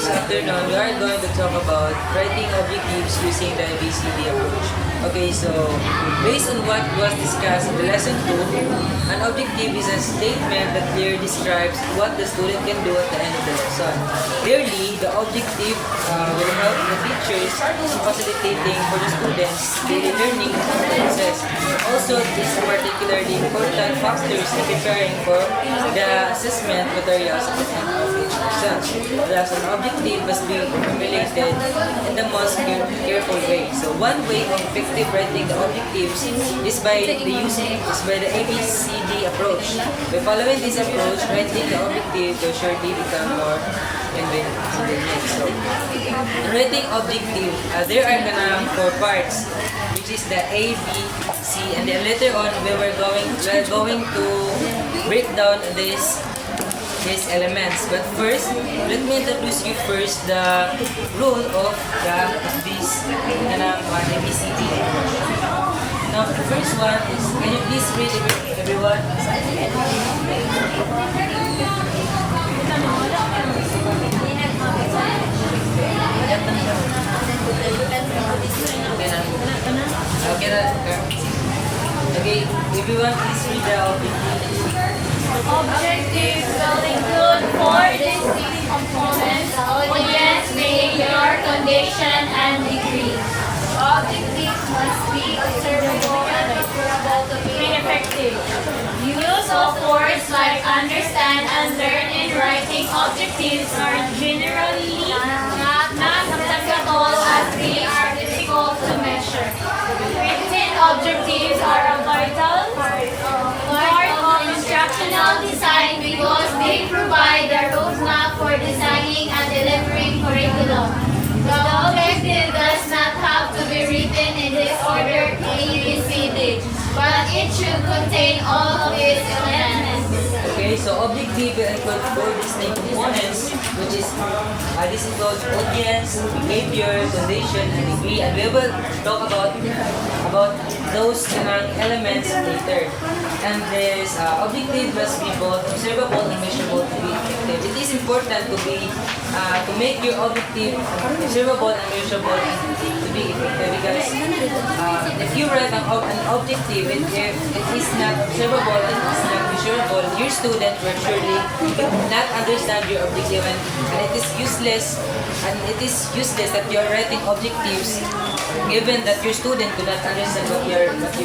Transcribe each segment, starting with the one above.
this afternoon, we are going to talk about writing objectives using the ABCD approach. Okay, so based on what was discussed in the lesson 2, an objective is a statement that clearly describes what the student can do at the end of the lesson. Clearly, the objective will help the teachers in facilitating for the students daily learning process. Also, this is particularly important factors in preparing for the assessment materials at the end of each lesson. Thus, an objective must be formulated in the most careful way. So, one way of effective writing the objectives is by the ABCD approach. By following this approach, writing the objective will surely become more convenient. So, in writing objective, there are 4 parts, which is the A, B, C, and then later on we're going to break down these elements. But first, let me introduce you first the rule of this ABCD. Now, the first one is, can you please read everyone? Okay, everyone please read the objective. Objectives will include 4 distinct components: audience, behavior, condition, and degree. Objectives must be observable and measurable to be effective. Use of words like understand and learn in writing objectives are generally not applicable as they are difficult to measure. Written objectives are a vital part of instructional design because they provide the roadmap for designing and delivering curriculum. The objective does not have to be written in this order ABCD, but it should contain all of its elements. Okay, so objective will include 4 distinct components, which is this includes audience, behavior, condition, and degree, and we will talk about those elements later. And this objective must be both observable and measurable to be effective. It is important to make your objective observable and measurable to be effective, because if you write an objective, if it is not observable and it is not measurable, your student will surely not understand your objective, and it is useless. And it is useless that you are writing objectives given that your student could not understand what you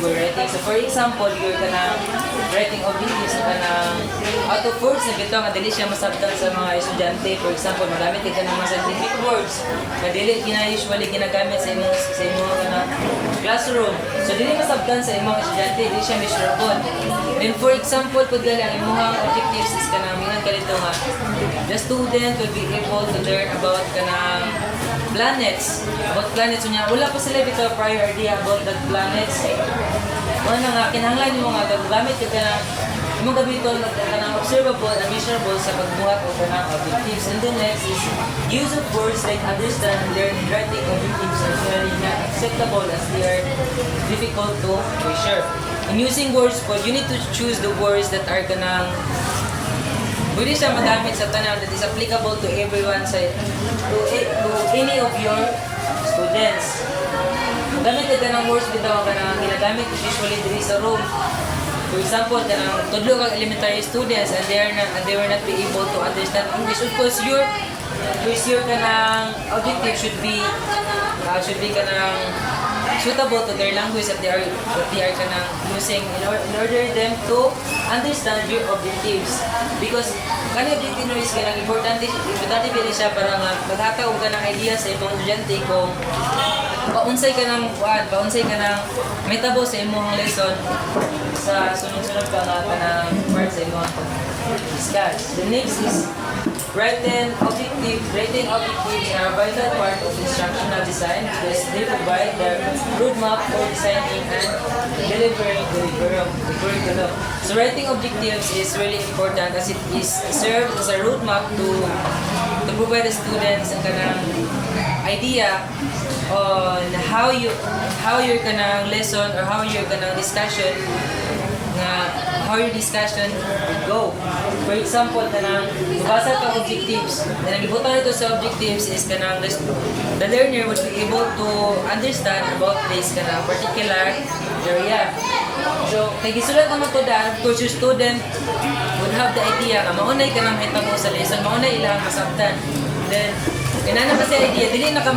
were writing. So for example, you're writing objectives out of words na bitaw nga dili siya masabtan sa mga estudyante. For example, magamit ka ng mga scientific words na dili usually ginagamit sa imong classroom. So dili masabtan sa imong estudyante, dili siya measurable. Then for example, pag ang imong objectives is mingan ka dito nga the student will be able to learn about planets. Niya, wala pa sila bitaw prior idea about that planets. Ano nga, kinahanglan yung mga gamit ka imong gamiton ng observable and measurable sa pagbuhat o kanang objectives. And the next is use of words like understand and learn in writing objectives are generally not acceptable as they are difficult to measure. In using words po, you need to choose the words that are pwede siya magamit sa tanang that is applicable to everyone, to any of your students. Gamit ka ng words bitaw ka na ginagamit usually diri sa room. For example, tudlo kang elementary students and they were not be able to understand English. Of course, your objective should be suitable to their language that they are using in order them to understand your objectives. Because objective is importante pili siya para maghataw ka ng idea sa imong estudyante kung paunsay ka ng metabo sa imong lesson sa sunod-sunod pa nga part sa imong discuss. The next is writing objectives are a vital part of instructional design because they provide the roadmap for designing and delivering the curriculum. So writing objectives is really important as it serves as a roadmap to provide the students ang idea on how your kanang lesson or how your kanang discussion na how your discussion would go. For example, kanang basa ka objectives. Kanang ibutan ito sa objectives is kanang the learner would be able to understand about this kanang particular area. So, kay gisulat naman to dahil, of course, your student would have the idea na maunay ka nang hitabo sa lesson, maunay ilang masabtan. Then, kinana ba sa idea, dili na ka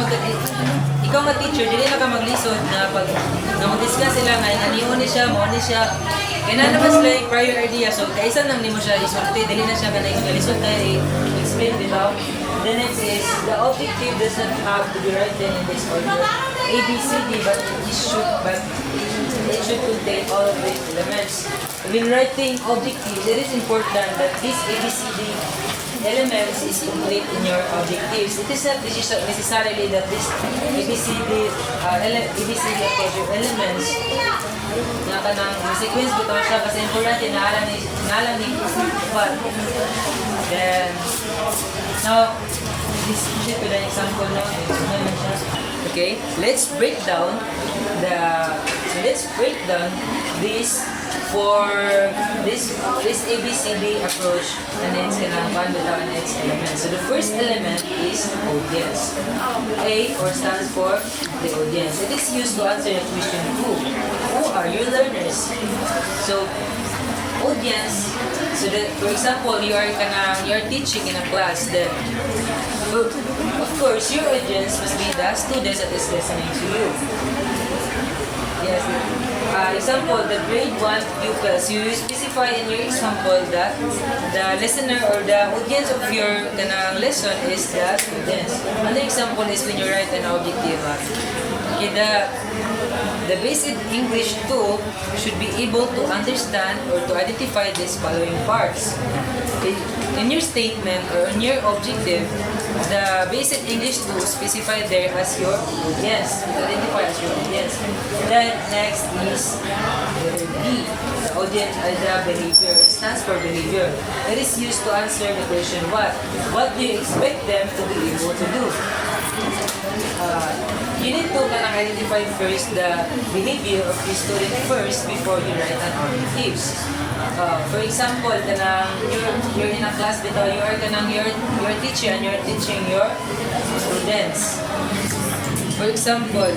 ikaw nga teacher, dili na ka maglisod na pag mag-discuss sila nga, aniyon ni siya, maunay siya. Kinana ba sila yung prior idea, so kaisa nang nimo siya isulti, dili na siya ka na-lisod na i-explain, di ba? The next is, the objective does not have to be written in this order. A, B, C, D, but it should contain all of these elements. When writing objectives, it is important that these ABCD elements is complete in your objectives. It is not necessarily that this ABCD elements na kanang sequence bitaw siya kasi importante naalam ni what. Then now this is an example now. Okay, let's break down this for this ABCD approach and its kinakapan without its elements. So the first element is audience. A stands for the audience. It is used to answer the question who are your learners. So audience. So that, for example, you are teaching in a class. Then of course your audience must be the students that is listening to you. Yes. Example, the grade 1 pupils, you specify in your example that the listener or the audience of your lesson is the students. Another example is when you write an objective. Okay, the basic English 2 should be able to understand or to identify these following parts. Okay, in your statement or in your objective, the basic English 2 specified there as your audience. Identify as your audience. Then next is B. The audience the behavior. It stands for behavior. It is used to answer the question what. What do you expect them to be able to do? You need to identify first the behavior of the student first before you write an objectives. For example, you're in a class bitaw, you're teacher and you're teaching your students. For example,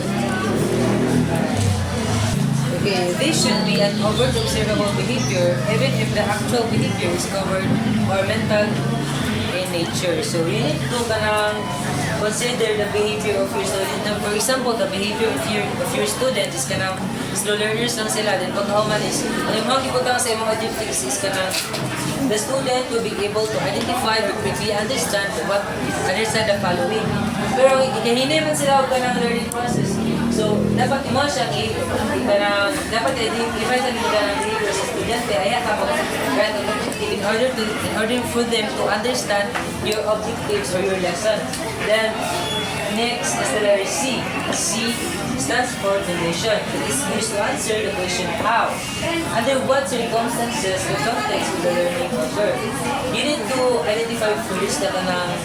okay, this should be an overt observable behavior even if the actual behavior is covered or mental in nature. So you need to consider the behavior of your student. Now, for example, the behavior of your student is slow learners lang sila. Then pagkauman is, yung mga kiputang sa mga objectives is the student will be able to identify or quickly understand the following. Pero ikahinay man sila huwag learning process. So, dapat mo siyang dapat i-define sa nila ng behavior sa estudyante, ay in order for them to understand your objectives or your lesson. Then, next is the letter C. C stands for condition. It is used to answer the question how. Under what circumstances or context will the learning occur? You need to identify first the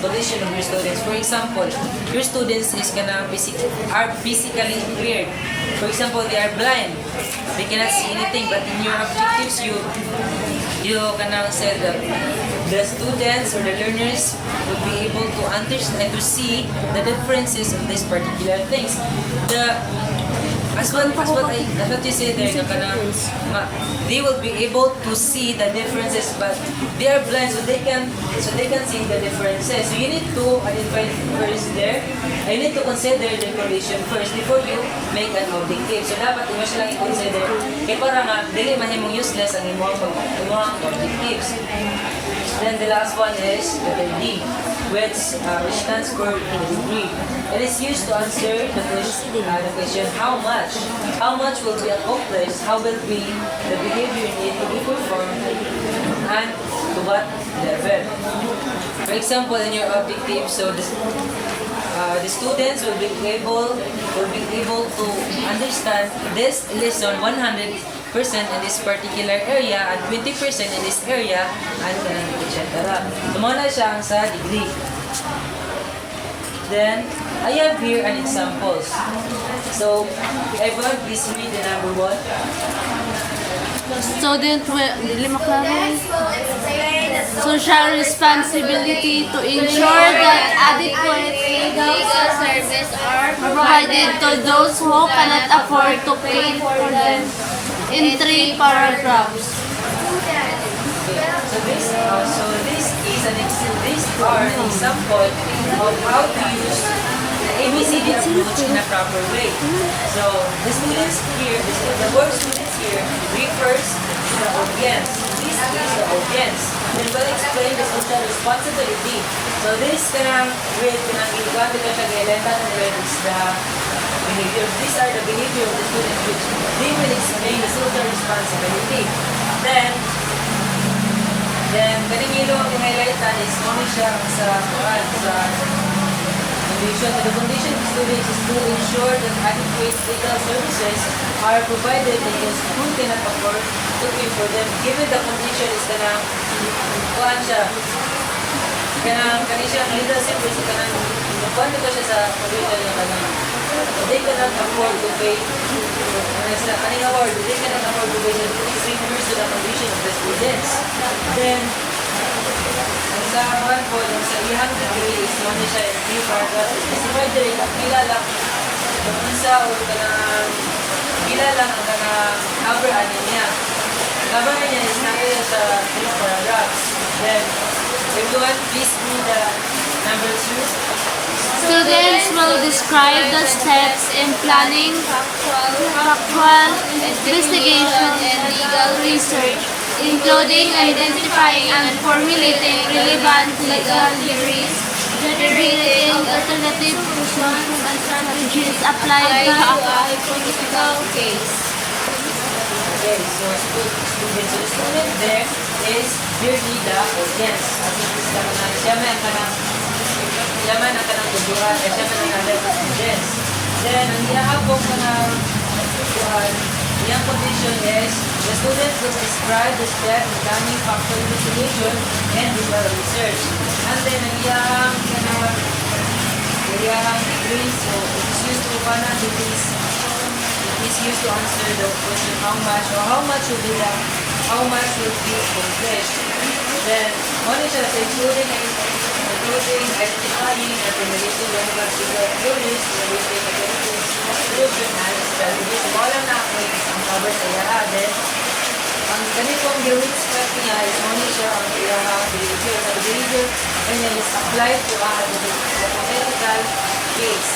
condition of your students. For example, your students are physically impaired. For example, they are blind. They cannot see anything. But in your objectives, you say that the students or the learners would be able to understand, to see the differences of these particular things. As what you said there, they will be able to see the differences, but they are blind, so they can see the differences. So you need to identify first there. You need to consider the condition first before you make an objective. So dapat mo silang i-consider. Kaya para dili mahimong useless ang imong objectives. Then the last one is letter D, which stands for degree. It is used to answer the question how much will be accomplished, how will be the behavior need to be performed, and to what level. For example, in your objective, so the students will be able to understand this lesson 100% in this particular area and 20% in this area and etc. Tumuna siya sa degree. Then, I have here an examples. So, everyone please read the number 1. Student will dili maklaro. Social responsibility to ensure that adequate Legal service are provided to those who cannot afford to pay for them. In 3 paragraphs. These are an example of how to use the ABCD approach in a proper way. So the students here, the word students here refers to the audience. This is the audience. Then we'll explain the social responsibility. So this kanang with kanang iguan because siya gailenta ng red is the behavior. These are the behavior of the students which they will explain the social responsibility. Then kanimilo ang highlightan is only siya sa condition. The condition of students is to ensure that adequate legal services are provided to those who cannot afford to pay for them. Given the condition is kuhaan siya, kanang legal services, kuhaan ko siya sa condition niya they cannot afford to pay. Kaning award, they cannot afford to pay. It refers to the condition of the students. Then, ang sa one po, sa ihang degree is naman siya in 3 paragraphs. Specified rin, pila lang ang isa o pila lang ang cover niya. Cover niya is nakita sa 3 paragraphs. Then, everyone please read the number 2. Students will describe the steps in planning, factual investigation, and legal research, including identifying and formulating relevant legal theories, generating alternative solutions and strategies applied to a hypothetical case. Okay, so the student there is clearly the audience. As it is siya man ang kanang tubuhan, siya man ang other students. Then, ang ihahapong iyang condition is the student will describe the step in planning factual investigation and legal research. And then, ang iyahang degree, so it is used to used to answer the question how much will be accomplished. Then, one is including identifying and formulating relevant legal theories, relating activities, solution and strategies. So, wala na ako ang cover sa iya. Then, ang ganitong hearing step niya is only siya ang iyahang behavior. So, the behavior is applied to a hypothetical case.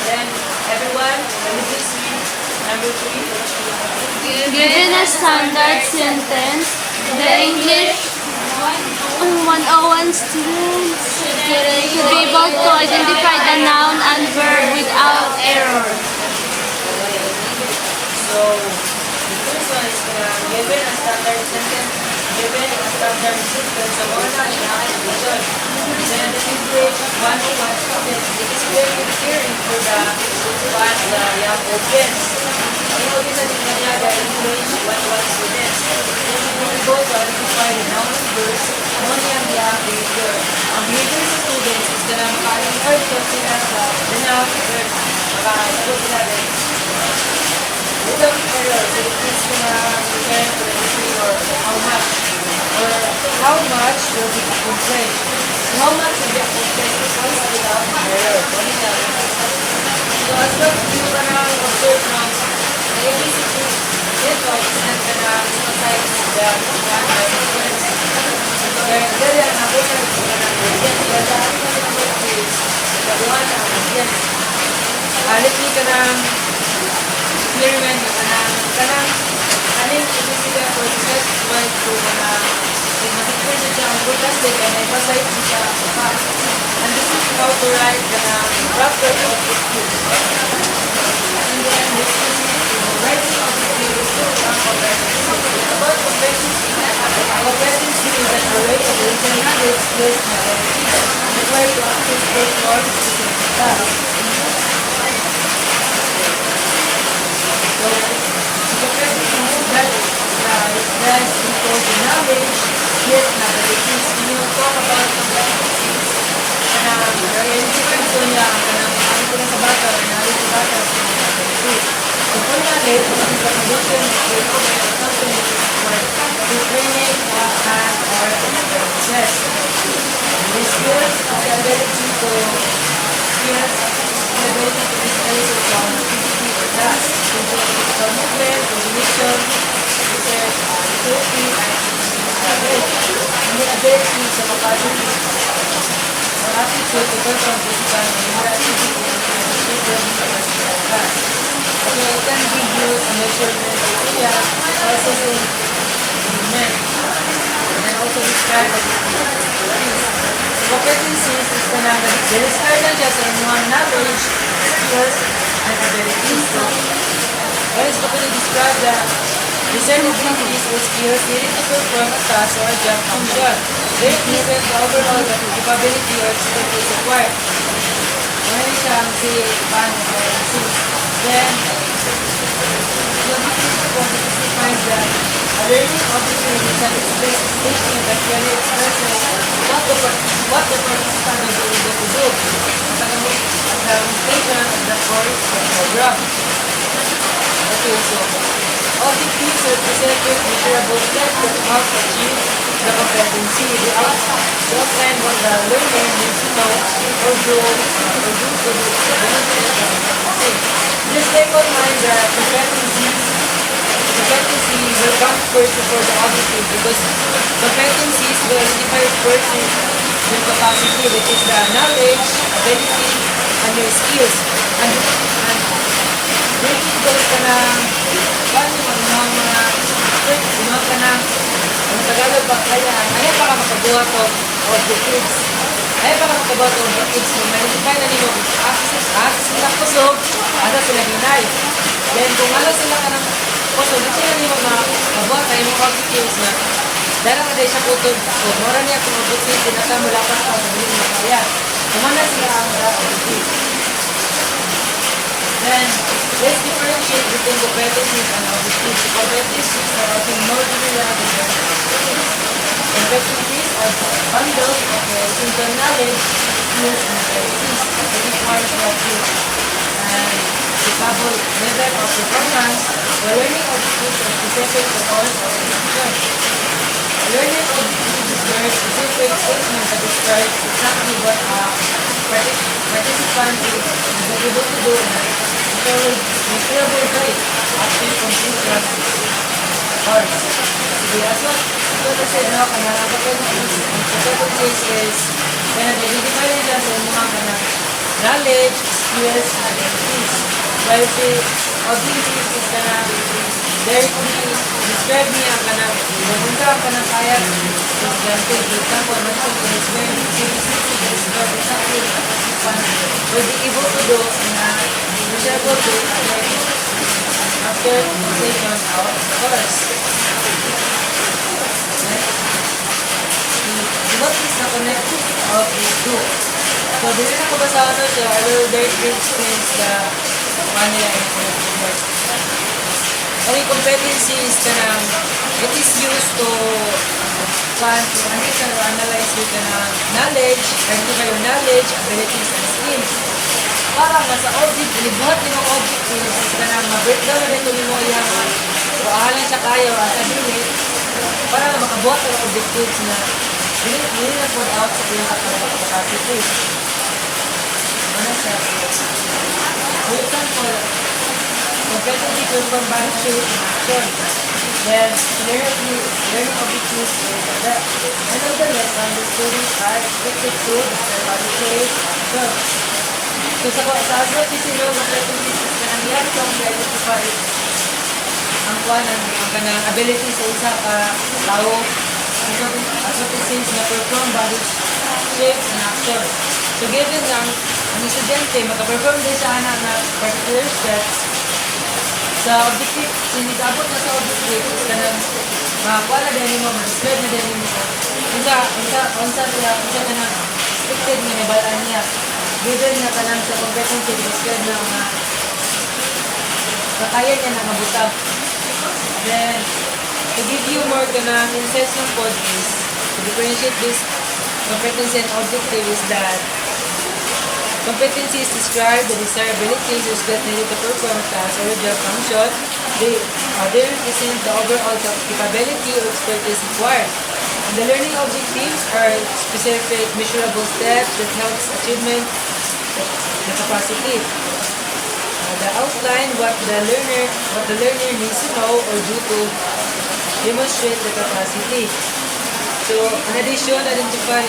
Then, everyone, please read number 3. Given a standard sentence, the English 101 students should be able to identify the noun and verb without error. So, the first one is given a standard sentence, so wala na condition. Then the English 101 students, it is very clear for the young audience. Ang audience natin niya, the English 101 students. Then we go to identify the noun and verbs, only ang young behavior. Ang behavior sa students is gonna maka-encourage sila sa the noun and verbs. Maka-encourage sila rin. Without error, so it is gonna return to the degree or how much will be accomplished. How much will be accomplished is always without error. So as well, you can observe now, the ABCD method is not gonna emphasize the students. Very unavoidable is gonna get the one again. Alipli ka ng clearment kanang aning ibisiga for set one to matikper na siya ang bukas din and emphasize siya and this is how to write the proper objective. And then this is writing objective is about comprehension skill. Comprehension skill is an array of written knowledge skills na required to access both more specific tasks. So, that is because the knowledge skills na abilities when you talk about competencies identify niya ang ko sa bata or knowledge sa bata so for knowledge, the condition is something to training of hand or process. The skills of the ability to skills, the ability to physically perform activity or task, control physical movement, coordination, research, activity, and the ability sa capacity or aptitude to perform physical and motor activity and achieve the task. Okay, I can give you a measurement criteria, processing, movement, and also describe the competencies. Competencies is the number. Describe lang siya sa inyong knowledge, skills, and abilities. So, what is going to describe the certain abilities or skills needed to perform a task or a job function. They represent the overall capability or expertise required. Ano siya ang si Van or si then the ability defines that a learning object is an statement that clearly expresses what the participant is able to do. The implementation of the course or program. Okay, so objectives represented measurable steps that help achieve the competency. The outline what the learner needs to know or do to demonstrate the competency. Just take on mind that competency will come first before the objective because competencies will identify first your capacity, which is the knowledge, ability, and your skills. And breaking those ka ng paano mga ka ng ang Tagalog ba kaya pa ka makabuhat o objectives. Ayaw pa ka makabuhat o objectives mo. May na nimo asa sila kusog, asa sila hinay. Then kung alam sila ka ng kusog, ito na nimo makabuhat na yung objectives na dala ka dahil siya putod. So, mora niya kung objectives, dinata lakas ka sa bilhin na kaya. Kumanda sila ang objectives. Then, let's differentiate between competencies and objectives. Competencies are often more general than their objectives. Competencies are bundles of essential knowledge, skills, and abilities that require practice and capable level of performance. The learning objectives are specific to course or institution. A learning objective is a specific statement that describes exactly what a participant is able to do in a measurable way after complete the course. So, as what I said, no, competencies is identify nila sa mga knowledge, skills, and abilities. While si abilities is directly describe niya kung kaya for example, mental is very describe exactly what the participant will be able to do na measurable way after completion of the course. What is the connection of these two? So, dili na ko basa ito siya. I will directly explain the Manila and okay, competency is it is used to analyze your knowledge, identify your knowledge, abilities, and skills. Para nga sa object, ilibuhat din ang objectives is ma-breakdown na dito mo yung ahalan siya kayo at ability para makabuhat ang objectives na hindi na put out sa iyong capacities. Ano siya? For example, competency to perform various shapes in action. Then, learning objectives is that end of the lesson, the students are expected to describe various shapes in action. So, sa aswat yung sino, competencies is kanang reaction to identify ang kanang ability sa isa ka tao. Aswat is na perform various shapes and action. So, given lang, ang estudyante, makaperform din siya na particular steps sa objective, sinigabot na sa objective, is ka nang makakuha na din mo, ma-describe na din mo. Unsa ka nang expected nga nabalaan niya. Given na ka nang sa competency, describe na mga kakaya niya na mabutag. Then, to give you more ka nang insights ng code is, to differentiate this competency and objective is that Competencies describe the desirabilities or skills needed to perform a task or a job function. They represent the overall capability or expertise required. And the learning objectives are specific, measurable steps that helps achievement the capacity. The outline what the learner needs to know or do to demonstrate the capacity. So, in addition, identify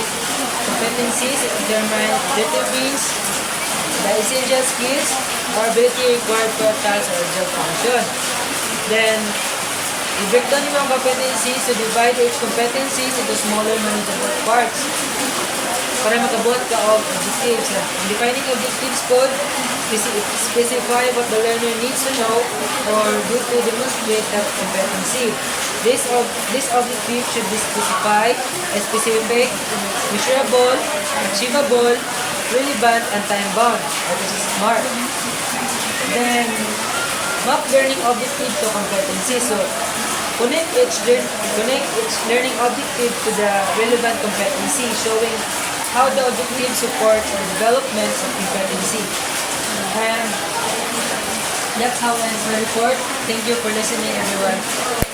competencies that determines the essential skills or ability required for a task or job function. Then, i-break down yung mga competencies to divide each competencies into smaller manageable parts para makabuhat ka of objectives. In defining objectives code, specify what the learner needs to know or do to demonstrate that competency. This objective should be specified as specific, measurable, achievable, relevant, and time-bound. That is SMART. Then, map learning objective to competency. So, connect each learning objective to the relevant competency, showing how the objective supports the development of competency. And that's how I ends my report. Thank you for listening, everyone.